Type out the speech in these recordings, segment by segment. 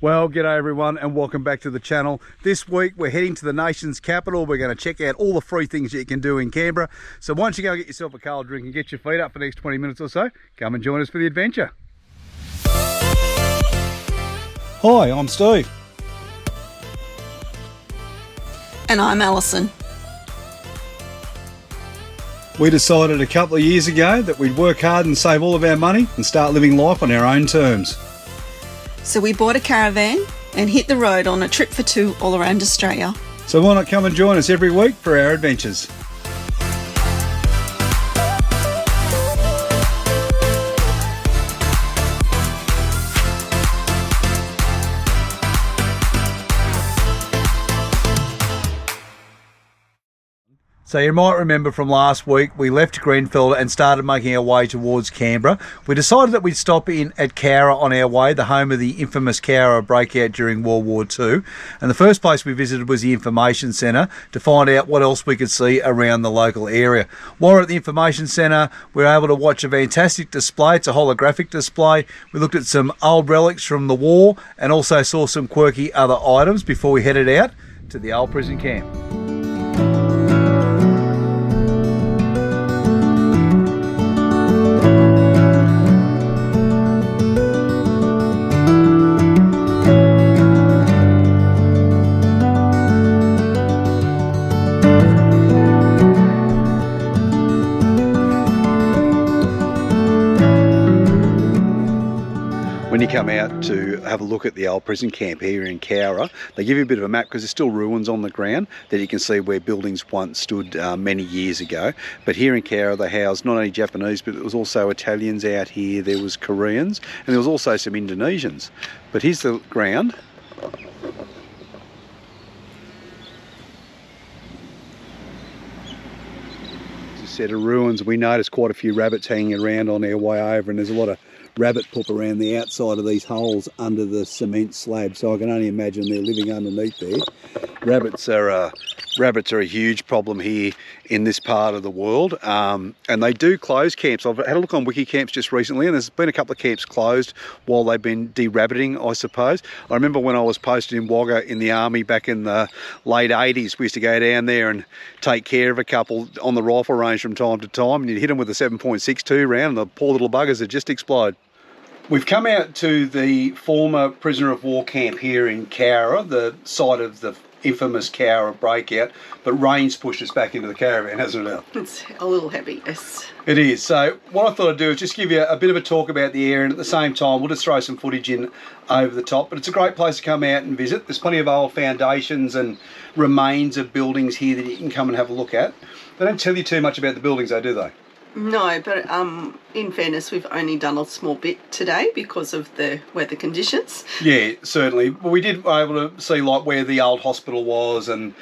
Well, g'day everyone and welcome back to the channel. This week we're heading to the nation's capital. We're going to check out all the free things that you can do in Canberra. So once you go get yourself a cold drink and get your feet up for the next 20 minutes or so, come and join us for the adventure. Hi, I'm Steve. And I'm Alison. We decided a couple of years ago that we'd work hard and save all of our money and start living life on our own terms. So we bought a caravan and hit the road on a trip for two all around Australia. So why not come and join us every week for our adventures? So you might remember from last week, we left Grenfell and started making our way towards Canberra. We decided that we'd stop in at Cowra on our way, the home of the infamous Cowra breakout during World War II. And the first place we visited was the information centre to find out what else we could see around the local area. While we're at the information centre, we were able to watch a fantastic display. It's a holographic display. We looked at some old relics from the war and also saw some quirky other items before we headed out to the old prison camp. When you come out to have a look at the old prison camp here in Cowra, they give you a bit of a map because there's still ruins on the ground that you can see where buildings once stood many years ago. But here in Cowra they housed not only Japanese, but there was also Italians out here, there was Koreans, and there was also some Indonesians. But here's the ground. There's a set of ruins. We noticed quite a few rabbits hanging around on our way over, and there's a lot of rabbit poop around the outside of these holes under the cement slab, so I can only imagine they're living underneath there. Rabbits are a huge problem here in this part of the world, and they do close camps. I've had a look on wiki camps just recently, and there's been a couple of camps closed while they've been de-rabbiting, I suppose. I remember when I was posted in Wagga in the army back in the late 80s, we used to go down there and take care of a couple on the rifle range from time to time, and you'd hit them with a 7.62 round and the poor little buggers would just explode. We've come out to the former prisoner of war camp here in Cowra, the site of the infamous Cowra breakout, but rain's pushed us back into the caravan, hasn't it, Al? It's a little heavy, yes. It is. So what I thought I'd do is just give you a bit of a talk about the area, and at the same time we'll just throw some footage in over the top. But it's a great place to come out and visit. There's plenty of old foundations and remains of buildings here that you can come and have a look at. They don't tell you too much about the buildings though, do they? No, but in fairness, we've only done a small bit today because of the weather conditions. Yeah, certainly. Well, we did able to see like where the old hospital was and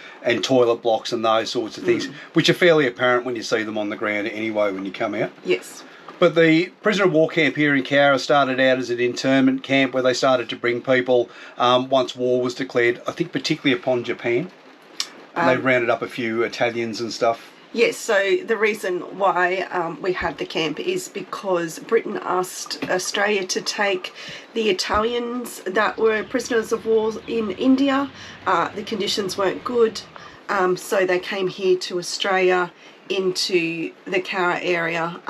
toilet blocks and those sorts of things, which are fairly apparent when you see them on the ground anyway when you come out. Yes. But the prisoner of war camp here in Cowra started out as an internment camp where they started to bring people once war was declared, I think particularly upon Japan. They rounded up a few Italians and stuff. Yes, so the reason why we had the camp is because Britain asked Australia to take the Italians that were prisoners of war in India. The conditions weren't good, so they came here to Australia into the Cowra area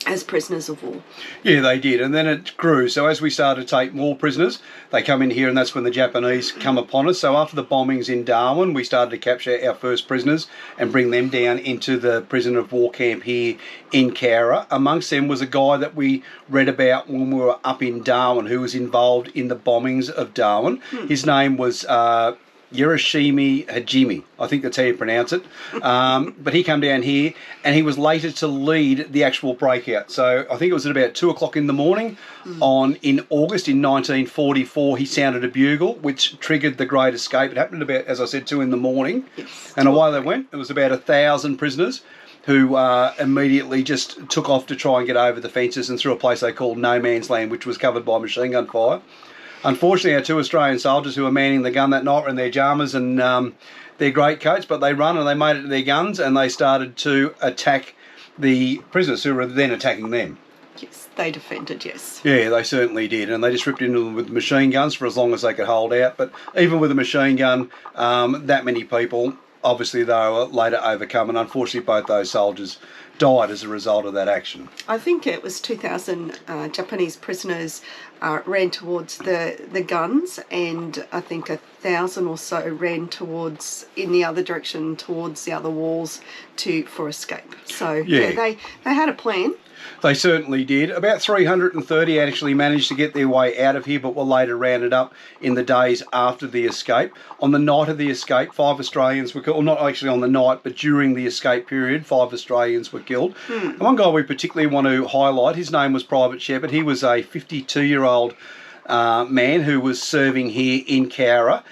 as prisoners of war. Yeah, they did, and then it grew. So as we started to take more prisoners, they come in here, and that's when the Japanese come upon us. So after the bombings in Darwin, we started to capture our first prisoners and bring them down into the prisoner of war camp here in Cowra. Amongst them was a guy that we read about when we were up in Darwin, who was involved in the bombings of Darwin. His name was Hiroshima Hajime, I think that's how you pronounce it. But he came down here and he was later to lead the actual breakout. So I think it was at about 2 o'clock in the morning in August in 1944. He sounded a bugle, which triggered the Great Escape. It happened about, as I said, 2 in the morning. Yes, and away they went. It was about 1,000 prisoners who immediately just took off to try and get over the fences and through a place they called No Man's Land, which was covered by machine gun fire. Unfortunately, our 2 Australian soldiers who were manning the gun that night were in their jammers and their greatcoats, but they run and they made it to their guns and they started to attack the prisoners who were then attacking them. Yes, they defended, yes. Yeah, they certainly did, and they just ripped into them with machine guns for as long as they could hold out. But even with a machine gun, that many people, obviously they were later overcome, and unfortunately both those soldiers died as a result of that action. I think it was 2,000 Japanese prisoners ran towards the guns, and I think 1,000 or so ran towards, in the other direction, towards the other walls for escape. So yeah, they had a plan. They certainly did. About 330 actually managed to get their way out of here, but were later rounded up in the days after the escape. On the night of the escape, 5 Australians were killed. Well, not actually on the night, but during the escape period, 5 Australians were killed. And one guy we particularly want to highlight, his name was Private Shepherd. He was a 52-year-old man who was serving here in Cowra.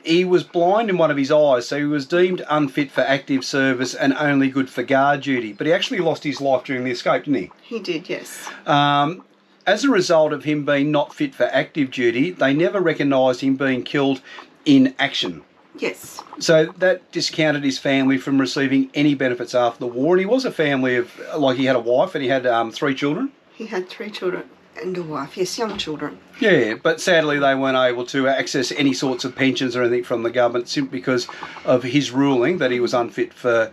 He was blind in one of his eyes, so he was deemed unfit for active service and only good for guard duty. But he actually lost his life during the escape, didn't he? He did, yes. As a result of him being not fit for active duty, they never recognised him being killed in action. Yes. So that discounted his family from receiving any benefits after the war. And he was a family of, like, he had a wife and he had 3 children. He had 3 children. And a wife, yes, young children. Yeah, but sadly they weren't able to access any sorts of pensions or anything from the government simply because of his ruling that he was unfit for,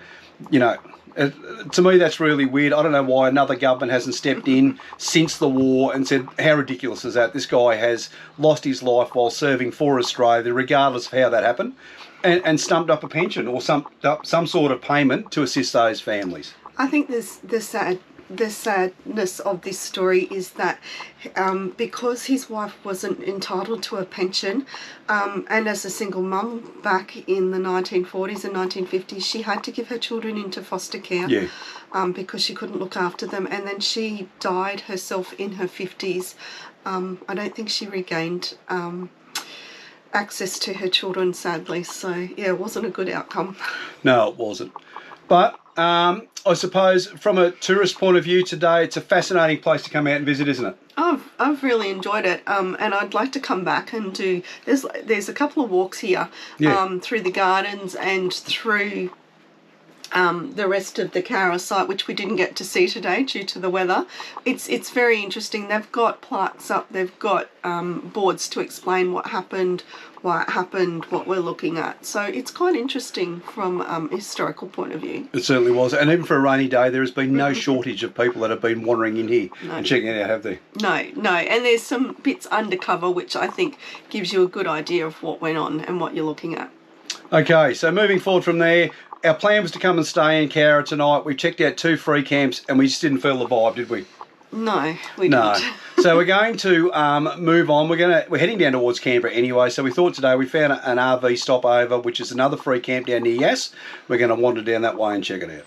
to me that's really weird. I don't know why another government hasn't stepped in since the war and said, how ridiculous is that? This guy has lost his life while serving for Australia, regardless of how that happened, and stumped up a pension or stumped up some sort of payment to assist those families. I think the sadness of this story is that because his wife wasn't entitled to a pension, and as a single mum back in the 1940s and 1950s, she had to give her children into foster care because she couldn't look after them, and then she died herself in her 50s. I don't think she regained access to her children, sadly, so yeah, it wasn't a good outcome. No, it wasn't. But I suppose from a tourist point of view today, it's a fascinating place to come out and visit, isn't it? I've really enjoyed it, and I'd like to come back and do. There's a couple of walks here through the gardens and through the rest of the Cowra site, which we didn't get to see today due to the weather. It's very interesting. They've got plaques up. They've got boards to explain what happened, why it happened, what we're looking at. So it's quite interesting from a historical point of view. It certainly was. And even for a rainy day, there has been no shortage of people that have been wandering in here and checking it out, have they? No. And there's some bits undercover, which I think gives you a good idea of what went on and what you're looking at. Okay, so moving forward from there, our plan was to come and stay in Cowra tonight. We checked out 2 free camps and we just didn't feel the vibe, did we? No, we didn't. So we're going to move on. We're heading down towards Canberra anyway. So we thought today we found an RV stopover, which is another free camp down near Yass. We're going to wander down that way and check it out.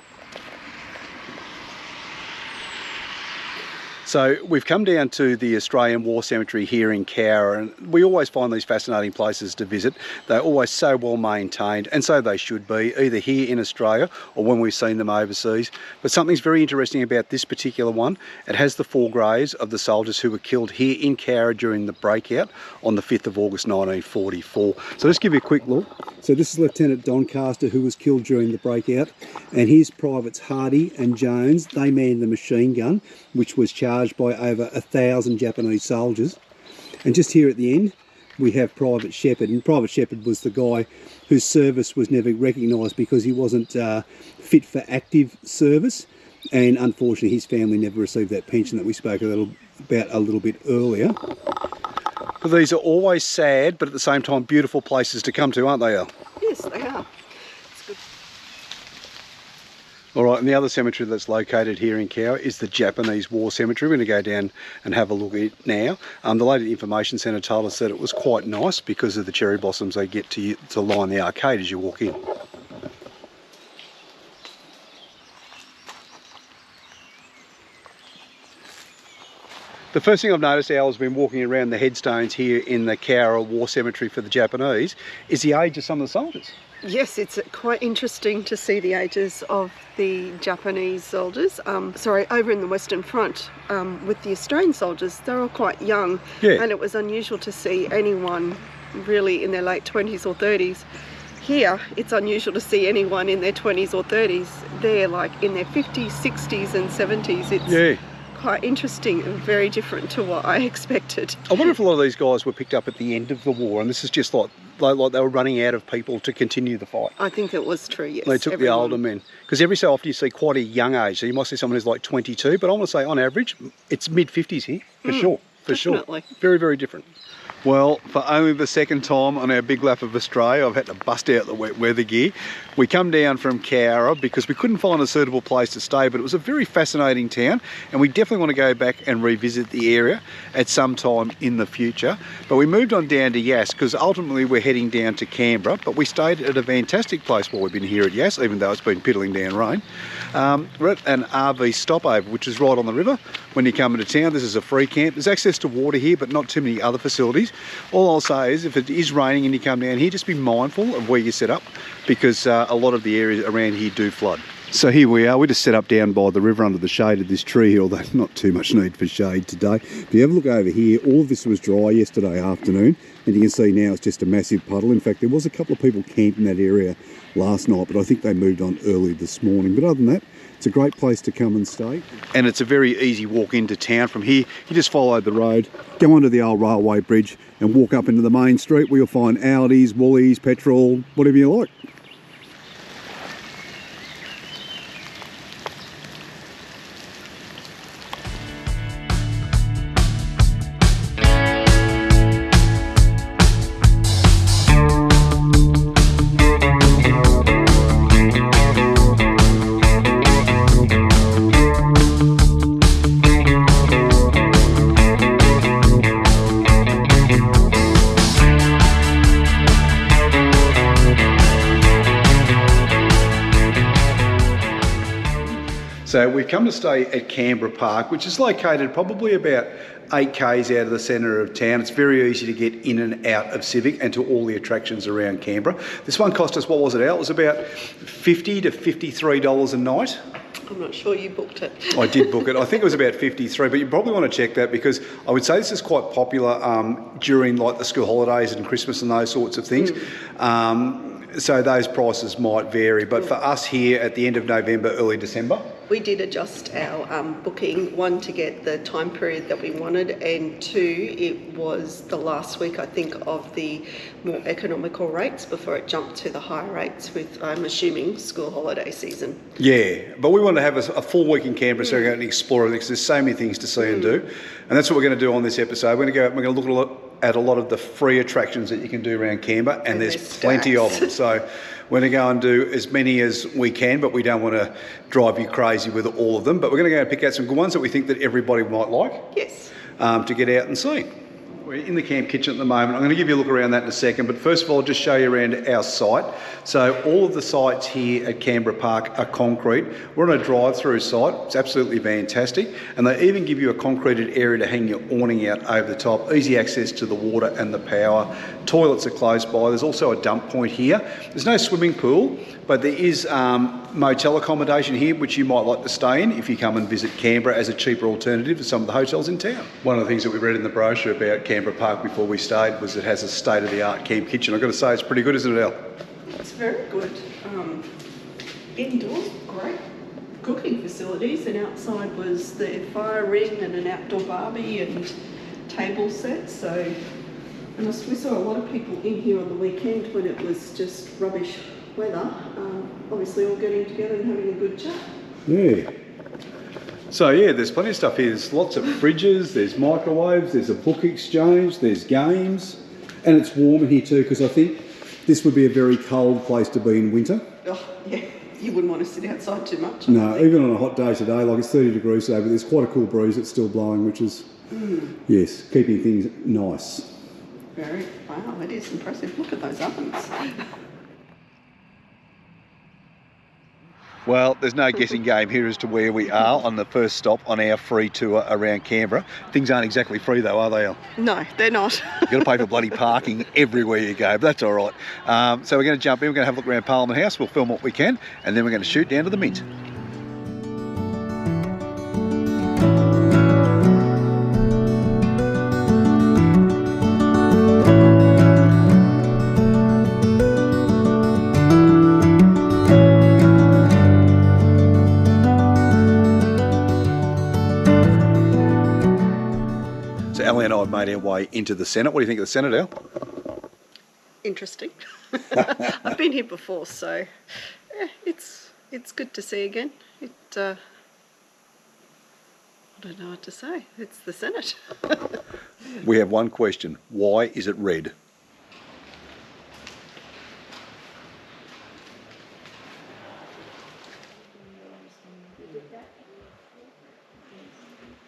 So we've come down to the Australian War Cemetery here in Cowra, and we always find these fascinating places to visit. They're always so well maintained, and so they should be, either here in Australia or when we've seen them overseas. But something's very interesting about this particular one. It has the 4 graves of the soldiers who were killed here in Cowra during the breakout on the 5th of August 1944. So let's give you a quick look. So this is Lieutenant Doncaster, who was killed during the breakout, and his privates Hardy and Jones, they manned the machine gun, which was charged by over 1,000 Japanese soldiers. And just here at the end we have Private Shepherd, and Private Shepherd was the guy whose service was never recognised because he wasn't fit for active service, and unfortunately his family never received that pension that we spoke about a little bit earlier. But these are always sad but at the same time beautiful places to come to, aren't they, Al? Yes, they are. All right, and the other cemetery that's located here in Cowra is the Japanese War Cemetery. We're going to go down and have a look at it now. The lady at the Information Centre told us that it was quite nice because of the cherry blossoms they get to line the arcade as you walk in. The first thing I've noticed, Al, has been walking around the headstones here in the Cowra War Cemetery for the Japanese, is the age of some of the soldiers. Yes, it's quite interesting to see the ages of the Japanese soldiers. Over in the Western Front with the Australian soldiers, they're all quite young, and it was unusual to see anyone really in their late 20s or 30s. Here, it's unusual to see anyone in their 20s or 30s. They're like in their 50s, 60s and 70s. It's quite interesting and very different to what I expected. I wonder if a lot of these guys were picked up at the end of the war, and this is just like they were running out of people to continue the fight. I think it was true, yes. They took the older men. Because every so often you see quite a young age. So you might see someone who's like 22, but I want to say on average, it's mid-50s here, for sure. For definitely. Sure. Very, very different. Well, for only the second time on our big lap of Australia, I've had to bust out the wet weather gear. We come down from Cowra because we couldn't find a suitable place to stay, but it was a very fascinating town, and we definitely want to go back and revisit the area at some time in the future. But we moved on down to Yass because ultimately we're heading down to Canberra, but we stayed at a fantastic place while we've been here at Yass, even though it's been piddling down rain. We're at an RV stopover, which is right on the river. When you come into town, this is a free camp. There's access to water here, but not too many other facilities. All I'll say is if it is raining and you come down here, just be mindful of where you set up, because a lot of the areas around here do flood. So here we are, we just set up down by the river under the shade of this tree here, although not too much need for shade today. If you have a look over here, all of this was dry yesterday afternoon, and you can see now it's just a massive puddle. In fact, there was a couple of people camped in that area last night, but I think they moved on early this morning. But other than that, it's a great place to come and stay. And it's a very easy walk into town from here. You just follow the road, go onto the old railway bridge and walk up into the main street where you'll find Aldi's, Woolies, petrol, whatever you like. So we've come to stay at Canberra Park, which is located probably about 8 k's out of the centre of town. It's very easy to get in and out of Civic and to all the attractions around Canberra. This one cost us, what was it, Al? It was about $50 to $53 a night. I'm not sure you booked it. I did book it. I think it was about 53, but you probably want to check that because I would say this is quite popular during like the school holidays and Christmas and those sorts of things. So those prices might vary, but for us here at the end of November, early December, we did adjust our booking, one, to get the time period that we wanted, and two, it was the last week, I think, of the more economical rates before it jumped to the higher rates with, I'm assuming, school holiday season. Yeah, but we want to have a full week in Canberra so we go and explore everything because there's so many things to see and do. And that's what we're going to do on this episode. We're going to look at a lot of the free attractions that you can do around Canberra, and there's plenty of them. So we're going to go and do as many as we can, but we don't want to drive you crazy with all of them. But we're going to go and pick out some good ones that we think that everybody might like. Yes. To get out and see. We're in the camp kitchen at the moment. I'm going to give you a look around that in a second, but first of all, just show you around our site. So all of the sites here at Canberra Park are concrete. We're on a drive-through site. It's absolutely fantastic. And they even give you a concreted area to hang your awning out over the top. Easy access to the water and the power. Toilets are close by. There's also a dump point here. There's no swimming pool, but there is motel accommodation here, which you might like to stay in if you come and visit Canberra as a cheaper alternative to some of the hotels in town. One of the things that we read in the brochure about Canberra Park before we stayed was it has a state-of-the-art camp kitchen. I've got to say, it's pretty good, isn't it, El? It's very good. Indoors, great cooking facilities, and outside was the fire ring and an outdoor barbie and table set. So, and we saw a lot of people in here on the weekend when it was just rubbish weather, obviously all getting together and having a good chat. Yeah. So yeah, there's plenty of stuff here. There's lots of fridges, there's microwaves, there's a book exchange, there's games, and it's warm in here too, because I think this would be a very cold place to be in winter. Oh, yeah. You wouldn't want to sit outside too much. No, even on a hot day today, like it's 30 degrees today, but there's quite a cool breeze that's still blowing, which is, yes, keeping things nice. Very, wow, it is impressive. Look at those ovens. Well, there's no guessing game here as to where we are on the first stop on our free tour around Canberra. Things aren't exactly free though, are they, Al? No, they're not. You've got to pay for bloody parking everywhere you go, but that's all right. So we're going to jump in, we're going to have a look around Parliament House, we'll film what we can, and then we're going to shoot down to the Mint. made our way into the Senate. What do you think of the Senate, Al? Interesting. I've been here before, so yeah, it's good to see again. I don't know what to say. It's the Senate. We have one question. Why is it red?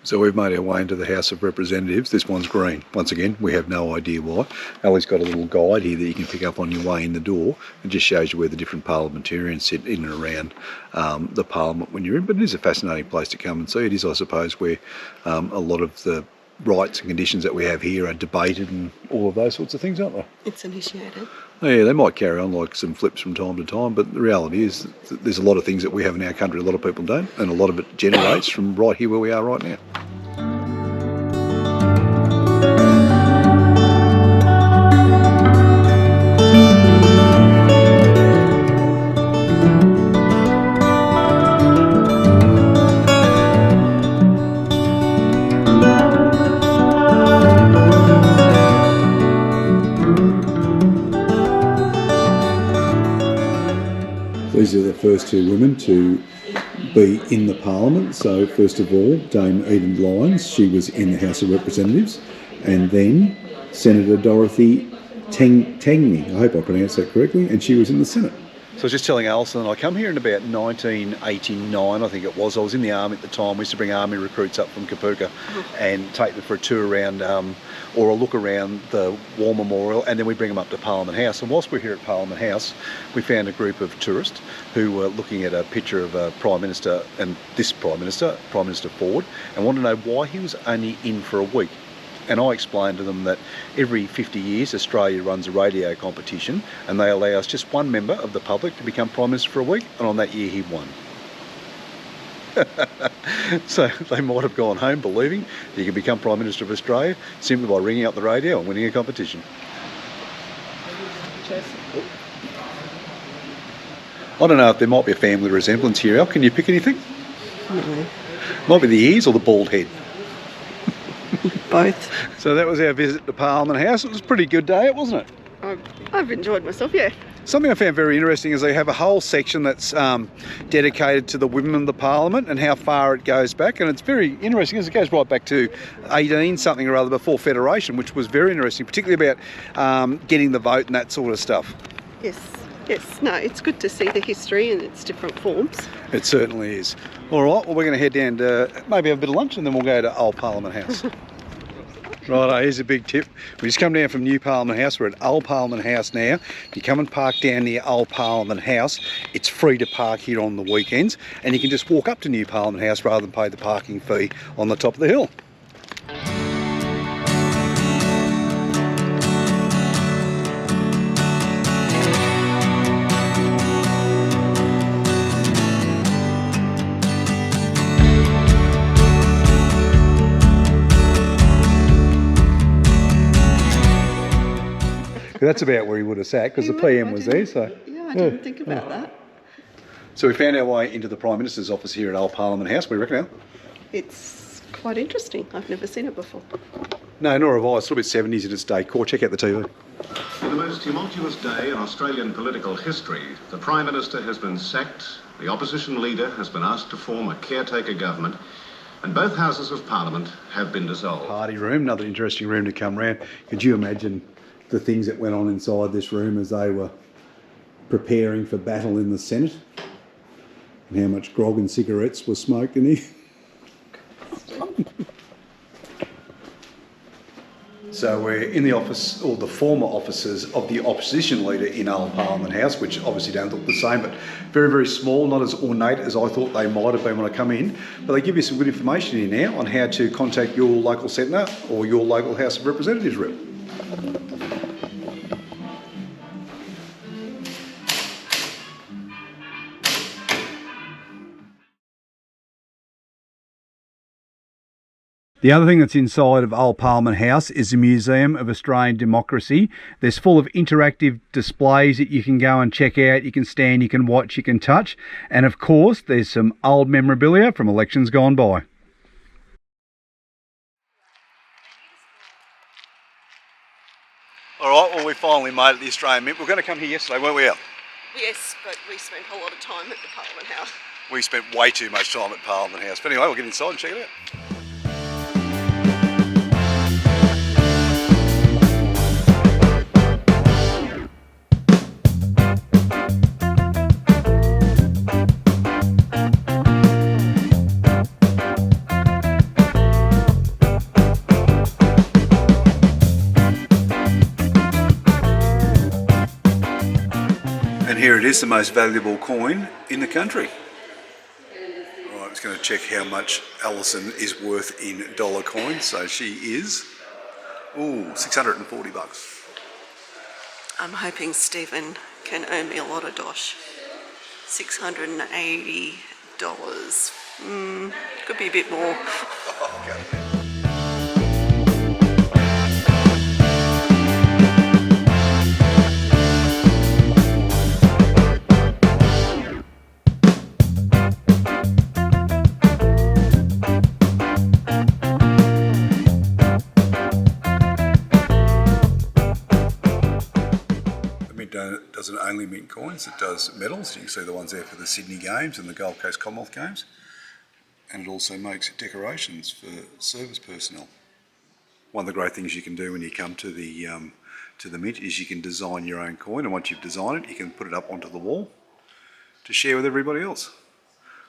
So we've made our way into the House of Representatives. This one's green. Once again, we have no idea why. Ali's got a little guide here that you can pick up on your way in the door. It just shows you where the different parliamentarians sit in and around the parliament when you're in. But it is a fascinating place to come and see. It is, I suppose, where a lot of the rights and conditions that we have here are debated and all of those sorts of things, aren't they? It's initiated. Oh, yeah, they might carry on like some flips from time to time, but the reality is that there's a lot of things that we have in our country a lot of people don't, and a lot of it generates from right here where we are right now. These are the first two women to be in the Parliament. So first of all, Dame Eden Lyons, she was in the House of Representatives, and then Senator Dorothy Tangney, I hope I pronounced that correctly, and she was in the Senate. So I was just telling Alison, I come here in about 1989, I think it was. I was in the army at the time. We used to bring army recruits up from Kapuka and take them for a tour around or a look around the War Memorial, and then we bring them up to Parliament House. And whilst we're here at Parliament House, we found a group of tourists who were looking at a picture of a Prime Minister, and this Prime Minister Ford, and wanted to know why he was only in for a week. And I explained to them that every 50 years Australia runs a radio competition, and they allow us just one member of the public to become Prime Minister for a week, and on that year he won. So they might have gone home believing that you can become Prime Minister of Australia simply by ringing up the radio and winning a competition. I don't know if there might be a family resemblance here, Al. Can you pick anything? No. Might be the ears or the bald head. Both. So that was our visit to Parliament House. It was a pretty good day, wasn't it? I've enjoyed myself, yeah. Something I found very interesting is they have a whole section that's dedicated to the women of the Parliament and how far it goes back, and it's very interesting as it goes right back to 18 something or other before Federation, which was very interesting, particularly about getting the vote and that sort of stuff. Yes. No, it's good to see the history in its different forms. It certainly is. All right, well, we're going to head down to maybe have a bit of lunch and then we'll go to Old Parliament House. Right, here's a big tip. We just come down from New Parliament House. We're at Old Parliament House now. If you come and park down near Old Parliament House, it's free to park here on the weekends, and you can just walk up to New Parliament House rather than pay the parking fee on the top of the hill. That's about where he would have sat because the PM was there. So yeah, I didn't think about that. So we found our way into the Prime Minister's office here at Old Parliament House. What do you reckon, Al? It's quite interesting. I've never seen it before. No, nor have I. It's a little bit 70s in its decor. Check out the TV. In the most tumultuous day in Australian political history, the Prime Minister has been sacked, the opposition leader has been asked to form a caretaker government, and both houses of Parliament have been dissolved. Party room, another interesting room to come round. Could you imagine the things that went on inside this room as they were preparing for battle in the Senate, and how much grog and cigarettes were smoked in here? So we're in the office, or the former offices of the opposition leader in Old Parliament House, which obviously don't look the same, but very, very small, not as ornate as I thought they might have been when I come in. But they give you some good information here now on how to contact your local senator or your local House of Representatives rep. The other thing that's inside of Old Parliament House is the Museum of Australian Democracy. There's full of interactive displays that you can go and check out. You can stand, you can watch, you can touch. And of course, there's some old memorabilia from elections gone by. Alright, well we finally made it, the Australian Mint. We were going to come here yesterday, weren't we, Al? Yes, but we spent a lot of time at the Parliament House. We spent way too much time at Parliament House. But anyway, we'll get inside and check it out. And here it is, the most valuable coin in the country. Right, I'm just going to check how much Alison is worth in dollar coins. So she is, ooh, 640 bucks. I'm hoping Stephen can earn me a lot of dosh. $680. Could be a bit more. Okay. Doesn't only mint coins, it does medals. You can see the ones there for the Sydney Games and the Gold Coast Commonwealth Games. And it also makes decorations for service personnel. One of the great things you can do when you come to the mint is you can design your own coin, and once you've designed it, you can put it up onto the wall to share with everybody else.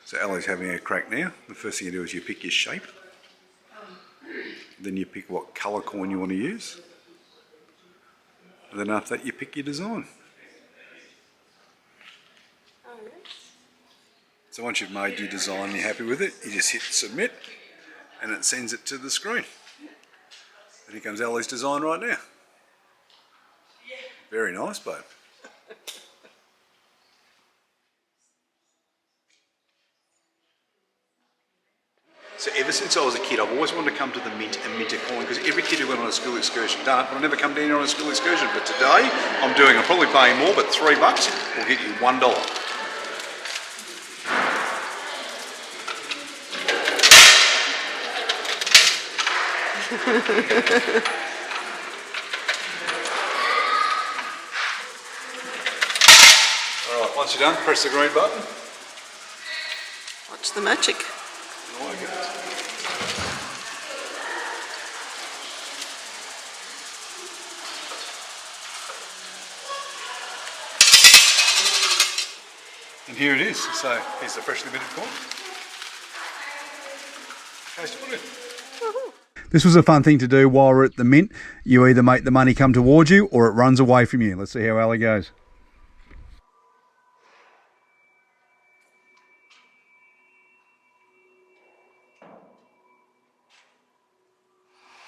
So Ali's having a crack now. The first thing you do is you pick your shape. Then you pick what colour coin you want to use. And then after that you pick your design. So once you've made your design and you're happy with it, you just hit submit and it sends it to the screen. And here comes Ali's design right now. Very nice, babe. So ever since I was a kid, I've always wanted to come to the mint and mint a coin, because every kid who went on a school excursion done it, but I've never come down here on a school excursion. But today, I'm probably paying more, but $3 will get you $1. Alright, once you're done, press the green button. Watch the magic. Away it goes. And here it is. So here's the freshly minted coin. Okay, so put it in. This was a fun thing to do while we're at the mint. You either make the money come towards you or it runs away from you. Let's see how Ali goes.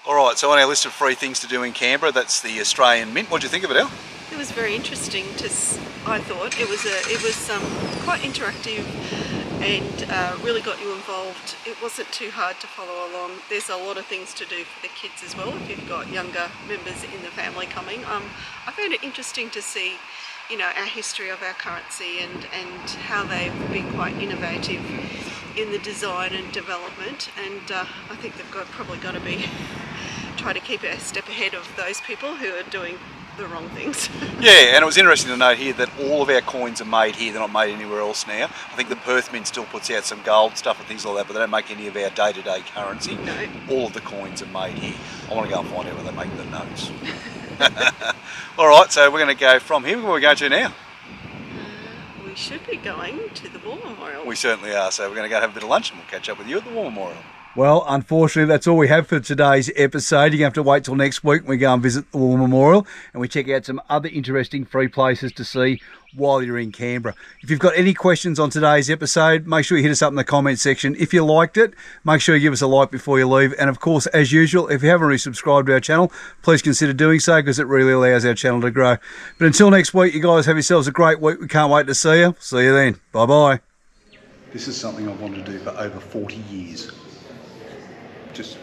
Alright, so on our list of free things to do in Canberra, that's the Australian Mint. What do you think of it, Al? It was very interesting. I thought it was quite interactive and really got you involved. It wasn't too hard to follow along. There's a lot of things to do for the kids as well if you've got younger members in the family coming. I found it interesting to see, you know, our history of our currency and how they've been quite innovative in the design and development, and I think they've probably got to be try to keep a step ahead of those people who are doing the wrong things. Yeah, and it was interesting to note here that all of our coins are made here. They're not made anywhere else now. I think the Perth Mint still puts out some gold stuff and things like that, but they don't make any of our day-to-day currency. No. All of the coins are made here. I want to go and find out where they make the notes. Alright, so we're going to go from here. Where are we going to now? We should be going to the War Memorial. We certainly are, so we're going to go have a bit of lunch and we'll catch up with you at the War Memorial. Well, unfortunately, that's all we have for today's episode. You're going to have to wait till next week when we go and visit the War Memorial and we check out some other interesting free places to see while you're in Canberra. If you've got any questions on today's episode, make sure you hit us up in the comment section. If you liked it, make sure you give us a like before you leave. And of course, as usual, if you haven't already subscribed to our channel, please consider doing so, because it really allows our channel to grow. But until next week, you guys have yourselves a great week. We can't wait to see you. See you then. Bye-bye. This is something I've wanted to do for over 40 years. Just